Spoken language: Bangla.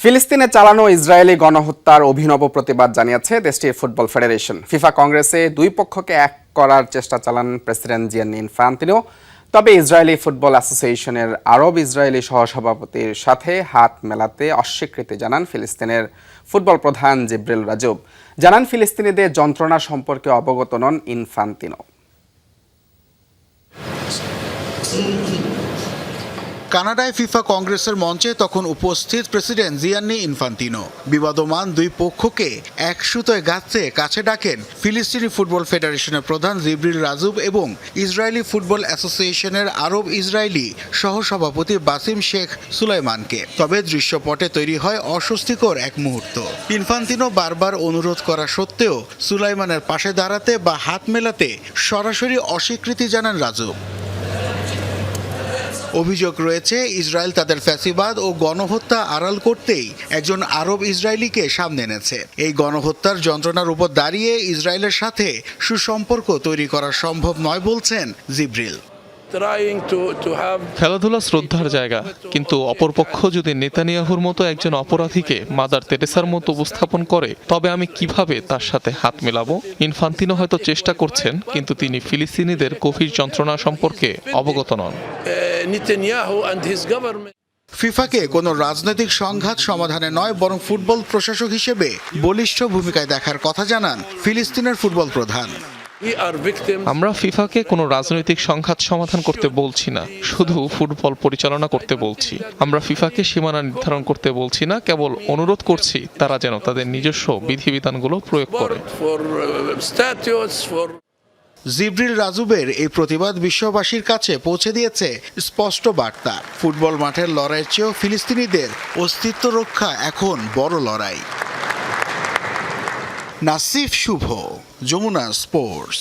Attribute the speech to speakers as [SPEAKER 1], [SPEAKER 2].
[SPEAKER 1] ফিলিস্তিনে চালানো ইসরায়েলি গণহত্যার অভিনব প্রতিবাদ জানিয়েছে দেশটির ফুটবল ফেডারেশন। ফিফা কংগ্রেসে দুই পক্ষকে এক করার চেষ্টা চালান প্রেসিডেন্ট জিয়ান্নি ইনফান্তিনো। তবে ইসরায়েলি ফুটবল অ্যাসোসিয়েশনের আরব ইসরায়েলি সহসভাপতির সাথে হাত মেলাতে অস্বীকৃতি জানান ফিলিস্তিনের ফুটবল প্রধান জিব্রিল রাজুব। জানান ফিলিস্তিনিদের যন্ত্রণা সম্পর্কে অবগত নন ইনফান্তিনো।
[SPEAKER 2] কানাডায় ফিফা কংগ্রেসের মঞ্চে তখন উপস্থিত প্রেসিডেন্ট জিয়ান্নি ইনফান্তিনো। বিবাদমান দুই পক্ষকে এক সুতোয় গাঁথতে কাছে ডাকেন ফিলিস্তিনি ফুটবল ফেডারেশনের প্রধান জিব্রিল রাজুব এবং ইসরায়েলি ফুটবল অ্যাসোসিয়েশনের আরব ইসরায়েলি সহসভাপতি বাসিম শেখ সুলাইমানকে। তবে দৃশ্যপটে তৈরি হয় অস্বস্তিকর এক মুহূর্ত। ইনফান্তিনো বারবার অনুরোধ করা সত্ত্বেও সুলাইমানের পাশে দাঁড়াতে বা হাত মেলাতে সরাসরি অস্বীকৃতি জানান রাজুব। অভিযোগ রয়েছে, ইসরায়েল তাদের ফ্যাসিবাদ ও গণহত্যা আড়াল করতেই একজন আরব ইসরায়েলিকে সামনে এনেছে। এই গণহত্যার যন্ত্রণার উপর দাঁড়িয়ে ইসরায়েলের সাথে সুসম্পর্ক তৈরি করা সম্ভব নয় বলছেন জিব্রিল।
[SPEAKER 3] খেলাধুলা শ্রদ্ধার জায়গা, কিন্তু অপরপক্ষ যদি নেতানিয়াহুর মতো একজন অপরাধীকে মাদার তেরেসার মতো উপস্থাপন করে, তবে আমি কিভাবে তার সাথে হাত মেলাবো? ইনফান্তিনো হয়তো চেষ্টা করছেন, কিন্তু তিনি ফিলিস্তিনিদের গভীর যন্ত্রণা সম্পর্কে অবগত নন।
[SPEAKER 2] ফিফাকে কোনো রাজনৈতিক সংঘাত সমাধানে নয়, বরং ফুটবল প্রশাসক হিসেবে বলিষ্ঠ ভূমিকায় দেখার কথা জানান ফিলিস্তিনের ফুটবল প্রধান।
[SPEAKER 3] আমরা ফিফাকে কোনো রাজনৈতিক সংঘাত সমাধান করতে বলছি না, শুধু ফুটবল পরিচালনা করতে বলছি। আমরা ফিফাকে সীমানা নির্ধারণ করতে বলছি না, কেবল অনুরোধ করছি তারা যেন তাদের নিজস্ব বিধিবিধানগুলো প্রয়োগ করে।
[SPEAKER 2] জিব্রিল রাজুবের এই প্রতিবাদ বিশ্ববাসীর কাছে পৌঁছে দিয়েছে স্পষ্ট বার্তা। ফুটবল মাঠের লড়াইয়ের চেয়েও ফিলিস্তিনিদের অস্তিত্ব রক্ষা এখন বড় লড়াই। নাসিফ শুভ, যমুনা স্পোর্টস।